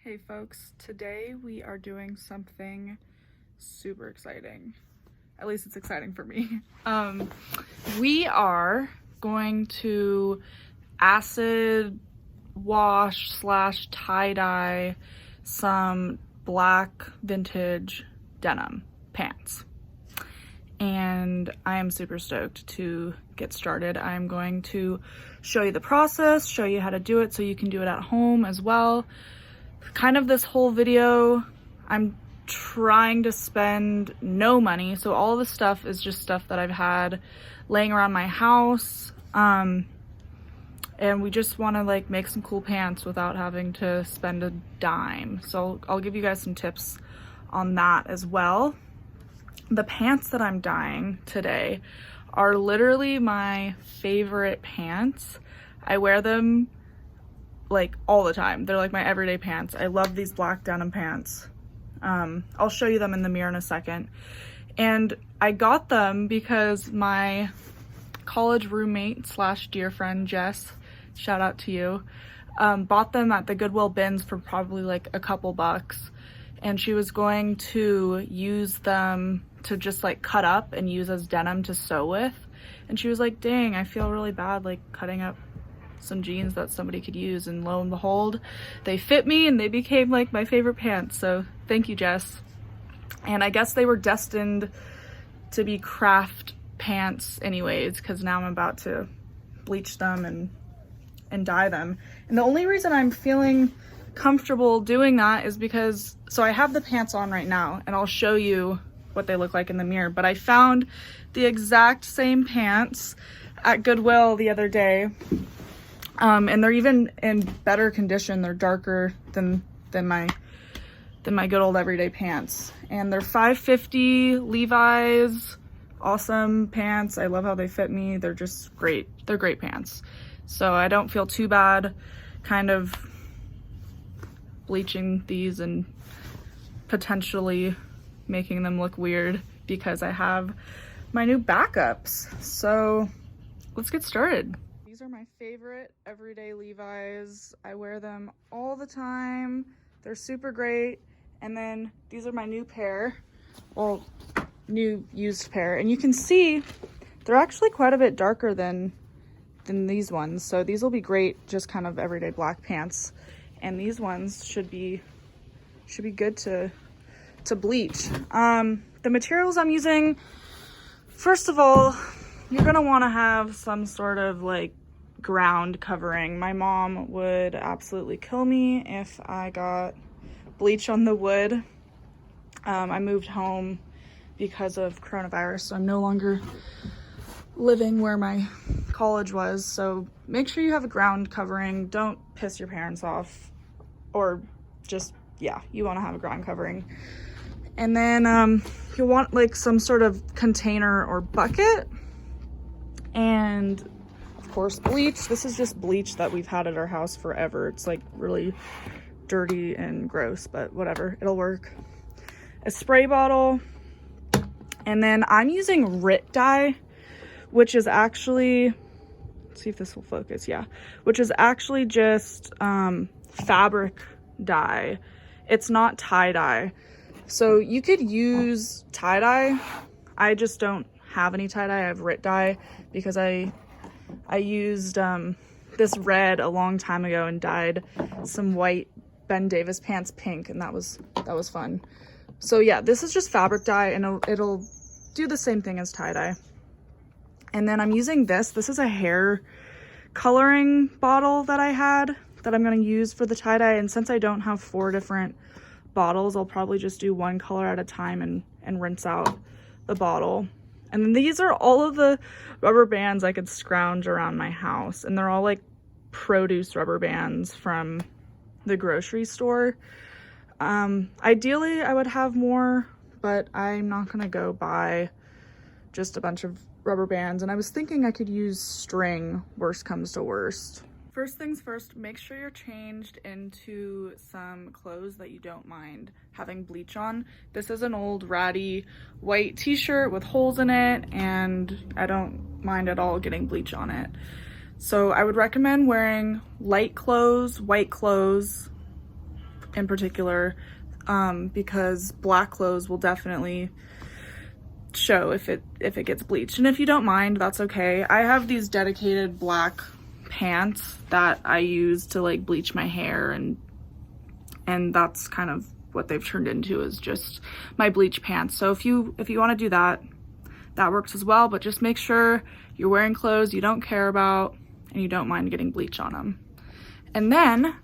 Hey folks, today we are doing something super exciting. At least it's exciting for me. We are going to acid wash / tie-dye some black vintage denim pants. And I am super stoked to get started. I'm going to show you the process, show you how to do it so you can do it at home as well. Kind of this whole video, I'm trying to spend no money. So all this stuff is just stuff that I've had laying around my house. And we just want to like make some cool pants without having to spend a dime. So I'll give you guys some tips on that as well. The pants that I'm dyeing today are literally my favorite pants. I wear them like all the time. They're like my everyday pants. I love these black denim pants. I'll show you them in the mirror in a second. And I got them because my college roommate / dear friend Jess, shout out to you, bought them at the Goodwill bins for probably like a couple bucks. And she was going to use them to just like cut up and use as denim to sew with. And she was like, dang, I feel really bad like cutting up some jeans that somebody could use, and lo and behold, they fit me and they became like my favorite pants. So thank you, Jess. And I guess they were destined to be craft pants anyways, because now I'm about to bleach them and dye them. And the only reason I'm feeling comfortable doing that is because, so I have the pants on right now and I'll show you what they look like in the mirror, but I found the exact same pants at Goodwill the other day. And they're even in better condition. They're darker than my good old everyday pants. And they're $5.50 Levi's, awesome pants. I love how they fit me. They're just great. They're great pants. So I don't feel too bad kind of bleaching these and potentially making them look weird because I have my new backups. So let's get started. These are my favorite everyday Levi's. I wear them all the time. They're super great. And then these are my new pair, well, new used pair. And you can see they're actually quite a bit darker than these ones. So these will be great, just kind of everyday black pants. And these ones should be good to bleach. The materials I'm using, first of all, you're gonna want to have some sort of like ground covering. My mom would absolutely kill me if I got bleach on the wood. I moved home because of coronavirus, so I'm no longer living where my college was. So make sure you have a ground covering. Don't piss your parents off, or just, yeah, you want to have a ground covering. And then you'll want like some sort of container or bucket, and of course bleach. This is just bleach that we've had at our house forever. It's like really dirty and gross, but whatever, it'll work. A spray bottle, and then I'm using RIT dye, which is actually, let's see if this will focus, yeah, which is actually just fabric dye. It's not tie-dye. So you could use tie-dye. I just don't have any tie-dye. I have RIT dye because I used this red a long time ago and dyed some white Ben Davis pants pink, and that was fun. So yeah, this is just fabric dye, and it'll do the same thing as tie-dye. And then I'm using this is a hair coloring bottle that I had that I'm going to use for the tie-dye. And since I don't have 4 different bottles, I'll probably just do one color at a time and rinse out the bottle. And then these are all of the rubber bands I could scrounge around my house, and they're all like produce rubber bands from the grocery store. Ideally I would have more, but I'm not gonna go buy just a bunch of rubber bands. And I was thinking I could use string, worst comes to worst. First things first, make sure you're changed into some clothes that you don't mind having bleach on. This is an old ratty white t-shirt with holes in it, and I don't mind at all getting bleach on it. So I would recommend wearing light clothes, white clothes, in particular, because black clothes will definitely show if it gets bleached. And if you don't mind, that's okay. I have these dedicated black pants that I use to like bleach my hair, and that's kind of what they've turned into, is just my bleach pants. So if you want to do that, that works as well, but just make sure you're wearing clothes you don't care about and you don't mind getting bleach on them. And then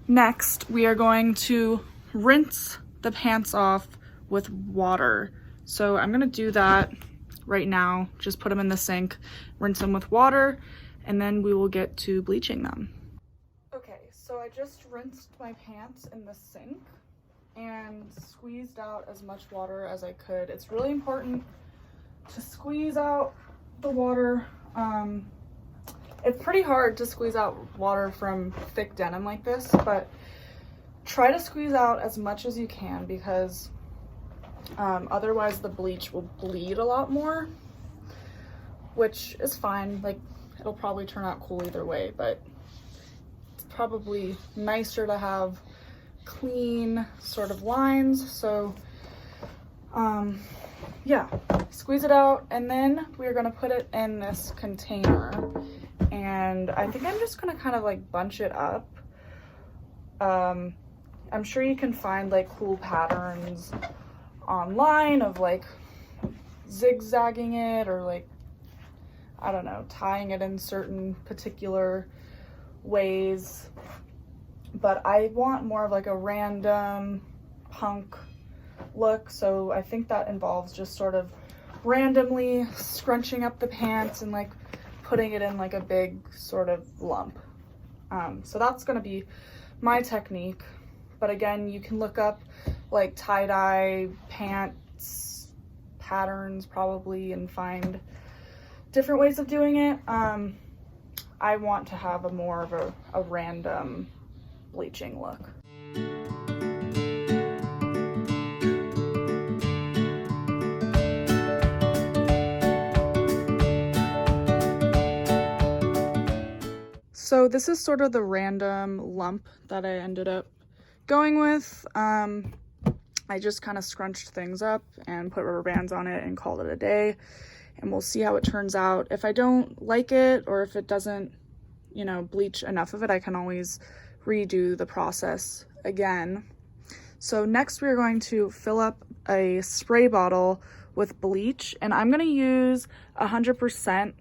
next we are going to rinse the pants off with water. So I'm gonna do that right now. Just put them in the sink, rinse them with water, and then we will get to bleaching them. Okay, so I just rinsed my pants in the sink and squeezed out as much water as I could. It's really important to squeeze out the water. It's pretty hard to squeeze out water from thick denim like this, but try to squeeze out as much as you can, because otherwise the bleach will bleed a lot more, which is fine. Like, it'll probably turn out cool either way, but it's probably nicer to have clean sort of lines. So yeah, squeeze it out, and then we're gonna put it in this container, and I think I'm just gonna kind of like bunch it up. I'm sure you can find like cool patterns online of like zigzagging it, or like, I don't know, tying it in certain particular ways, but I want more of like a random punk look. So I think that involves just sort of randomly scrunching up the pants and like putting it in like a big sort of lump. So that's gonna be my technique. But again, you can look up like tie-dye pants patterns probably and find different ways of doing it. I want to have a more of a random bleaching look. So this is sort of the random lump that I ended up going with. I just kind of scrunched things up and put rubber bands on it and called it a day, and we'll see how it turns out. If I don't like it, or if it doesn't, you know, bleach enough of it, I can always redo the process again. So next we're going to fill up a spray bottle with bleach, and I'm gonna use 100%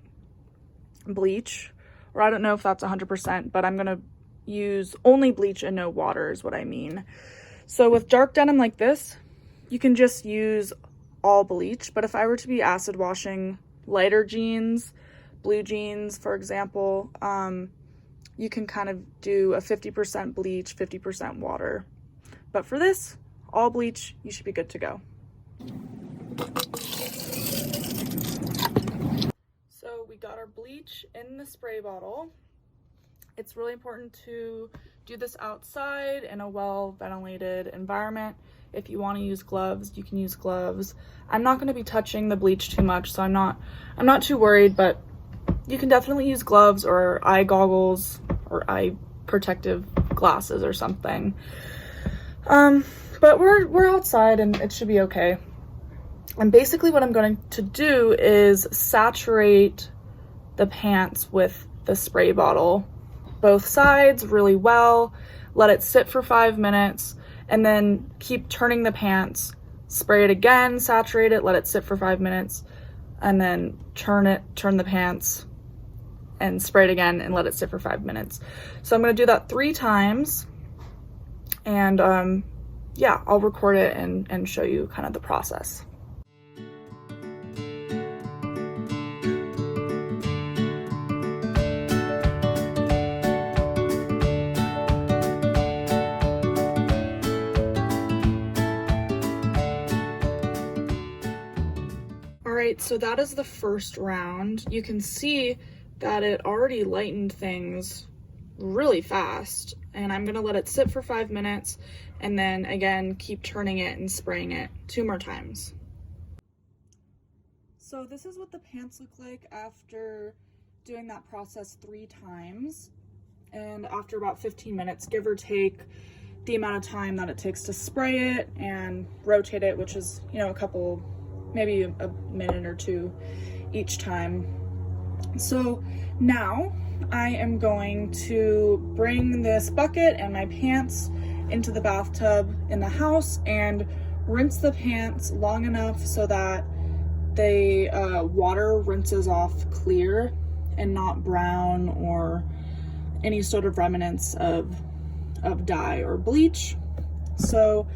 bleach, or I don't know if that's 100%, but I'm gonna use only bleach and no water is what I mean. So with dark denim like this, you can just use all bleach, but if I were to be acid washing lighter jeans, blue jeans, for example, you can kind of do a 50% bleach, 50% water. But for this, all bleach, you should be good to go. So we got our bleach in the spray bottle. It's really important to do this outside in a well-ventilated environment. If you want to use gloves, you can use gloves. I'm not going to be touching the bleach too much, so I'm not too worried, but you can definitely use gloves or eye goggles or eye protective glasses or something. But we're outside and it should be okay. And basically what I'm going to do is saturate the pants with the spray bottle, both sides really well, let it sit for 5 minutes, and then keep turning the pants, spray it again, saturate it, let it sit for 5 minutes, and then turn the pants and spray it again and let it sit for 5 minutes. So I'm gonna do that 3 times, and yeah, I'll record it and show you kind of the process. Alright, so that is the first round. You can see that it already lightened things really fast, and I'm gonna let it sit for 5 minutes and then again keep turning it and spraying it 2 more times. So this is what the pants look like after doing that process 3 times, and after about 15 minutes, give or take. the amount of time that it takes to spray it and rotate it, which is, you know, a couple, maybe a minute or two each time. So now I am going to bring this bucket and my pants into the bathtub in the house and rinse the pants long enough so that the water rinses off clear and not brown or any sort of remnants of dye or bleach. So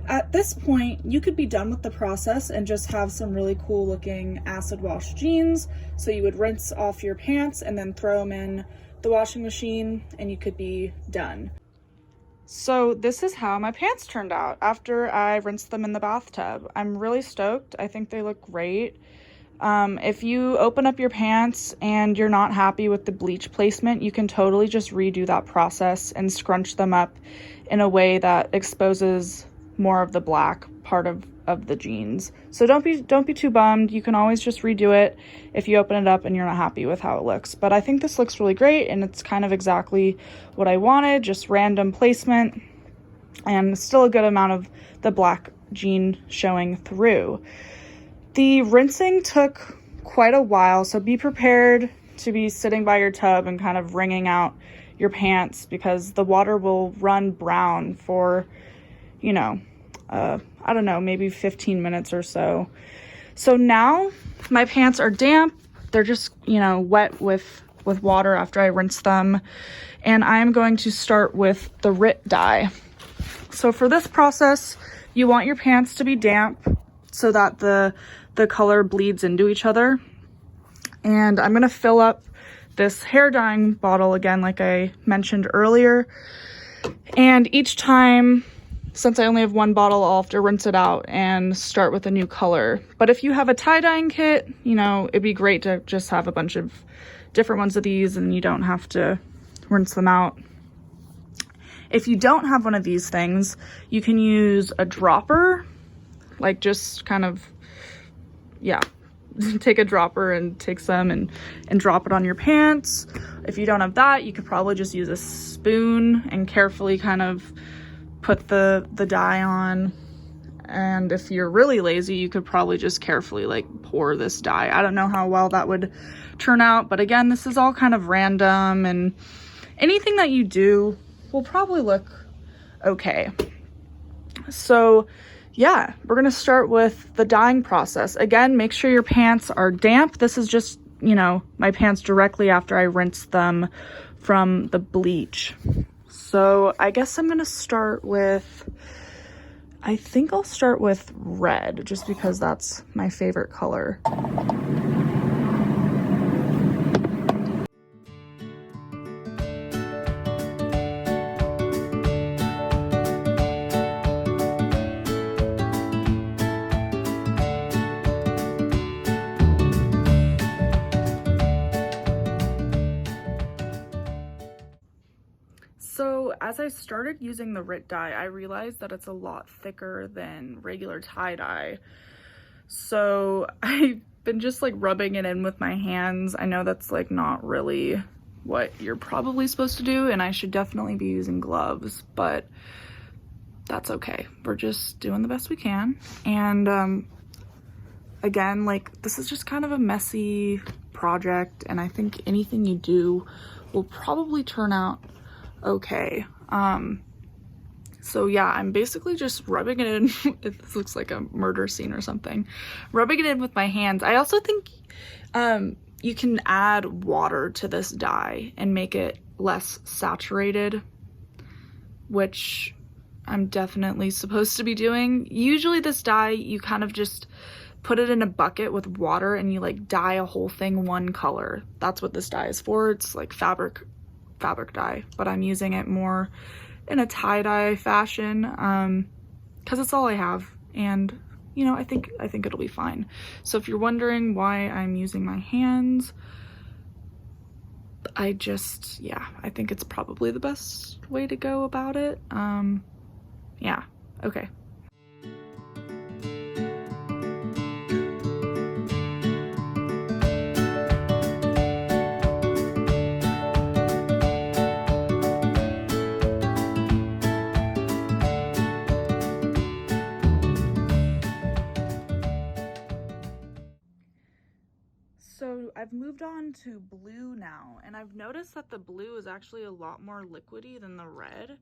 at this point, you could be done with the process and just have some really cool looking acid wash jeans. So you would rinse off your pants and then throw them in the washing machine and you could be done. So this is how my pants turned out after I rinsed them in the bathtub. I'm really stoked. I think they look great. If you open up your pants and you're not happy with the bleach placement, you can totally just redo that process and scrunch them up in a way that exposes more of the black part of the jeans. So don't be too bummed. You can always just redo it if you open it up and you're not happy with how it looks. But I think this looks really great and it's kind of exactly what I wanted, just random placement and still a good amount of the black jean showing through. The rinsing took quite a while, so be prepared to be sitting by your tub and kind of wringing out your pants because the water will run brown for, you know, I don't know, maybe 15 minutes or so. So now my pants are damp. They're just, you know, wet with water after I rinse them. And I'm going to start with the RIT dye. So for this process, you want your pants to be damp so that the color bleeds into each other. And I'm gonna fill up this hair dyeing bottle again, like I mentioned earlier. And each time, since I only have one bottle, I'll have to rinse it out and start with a new color. But if you have a tie-dyeing kit, you know, it'd be great to just have a bunch of different ones of these and you don't have to rinse them out. If you don't have one of these things, you can use a dropper, like just kind of, yeah, take a dropper and take some and drop it on your pants. If you don't have that, you could probably just use a spoon and carefully kind of put the dye on. And if you're really lazy, you could probably just carefully like pour this dye. I don't know how well that would turn out, but again, this is all kind of random and anything that you do will probably look okay. So yeah, we're gonna start with the dyeing process. Again, make sure your pants are damp. This is just, you know, my pants directly after I rinsed them from the bleach. So I guess I'm gonna start with, I think I'll start with red just because that's my favorite color. So as I started using the RIT dye, I realized that it's a lot thicker than regular tie-dye. So I've been just like rubbing it in with my hands. I know that's like not really what you're probably supposed to do, and I should definitely be using gloves, but that's okay. We're just doing the best we can. And again, like this is just kind of a messy project, and I think anything you do will probably turn out okay. So yeah, I'm basically just rubbing it in. This looks like a murder scene or something. Rubbing it in with my hands. I also think you can add water to this dye and make it less saturated, which I'm definitely supposed to be doing. Usually this dye, you kind of just put it in a bucket with water and you like dye a whole thing one color. That's what this dye is for. It's like fabric dye, but I'm using it more in a tie-dye fashion because it's all I have, and you know, I think it'll be fine. So if you're wondering why I'm using my hands, I think it's probably the best way to go about it. Yeah, okay. I've moved on to blue now, and I've noticed that the blue is actually a lot more liquidy than the red,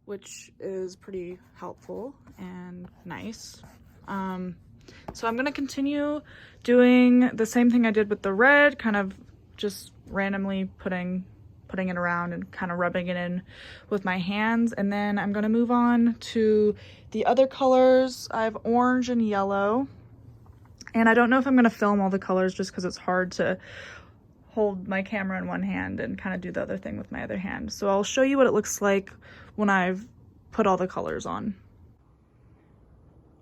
which is pretty helpful and nice. So I'm gonna continue doing the same thing I did with the red, kind of just randomly putting it around and kind of rubbing it in with my hands. And then I'm gonna move on to the other colors. I have orange and yellow. And I don't know if I'm gonna film all the colors just because it's hard to hold my camera in one hand and kind of do the other thing with my other hand. So I'll show you what it looks like when I've put all the colors on.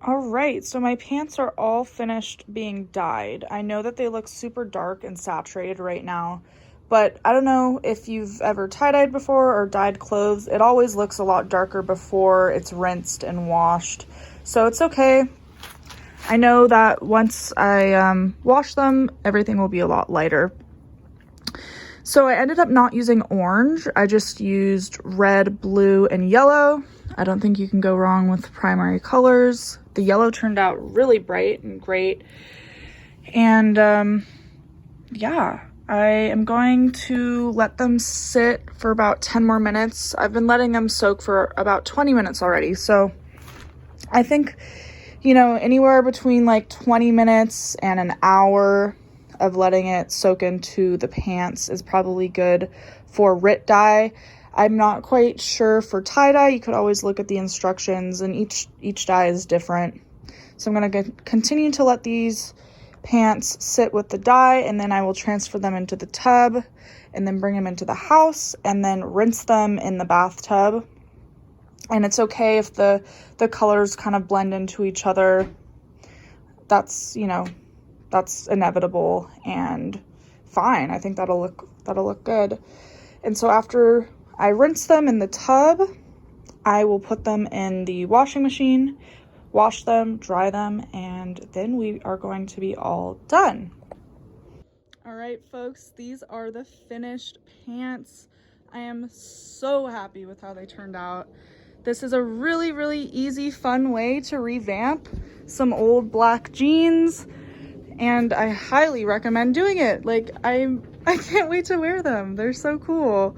All right, so my pants are all finished being dyed. I know that they look super dark and saturated right now, but I don't know if you've ever tie-dyed before or dyed clothes. It always looks a lot darker before it's rinsed and washed, so it's okay. I know that once I wash them, everything will be a lot lighter. So I ended up not using orange. I just used red, blue, and yellow. I don't think you can go wrong with primary colors. The yellow turned out really bright and great. And yeah, I am going to let them sit for about 10 more minutes. I've been letting them soak for about 20 minutes already. So I think, you know, anywhere between like 20 minutes and an hour of letting it soak into the pants is probably good for RIT dye. I'm not quite sure for tie-dye. You could always look at the instructions, and each dye is different. So I'm going to continue to let these pants sit with the dye, and then I will transfer them into the tub and then bring them into the house and then rinse them in the bathtub. And it's okay if the colors kind of blend into each other. That's, you know, that's inevitable and fine. I think that'll look good. And so after I rinse them in the tub, I will put them in the washing machine, wash them, dry them, and then we are going to be all done. All right, folks, these are the finished pants. I am so happy with how they turned out. This is a really, really easy, fun way to revamp some old black jeans, and I highly recommend doing it. Like, I can't wait to wear them. They're so cool.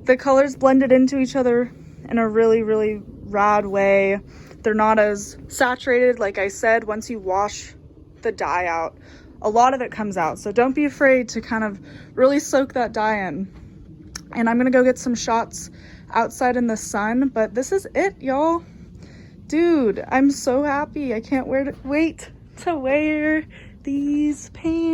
The colors blended into each other in a really, really rad way. They're not as saturated, like I said. Once you wash the dye out, a lot of it comes out. So don't be afraid to kind of really soak that dye in. And I'm gonna go get some shots outside in the sun, but this is it, y'all. Dude, I'm so happy. I can't wait to wear these pants.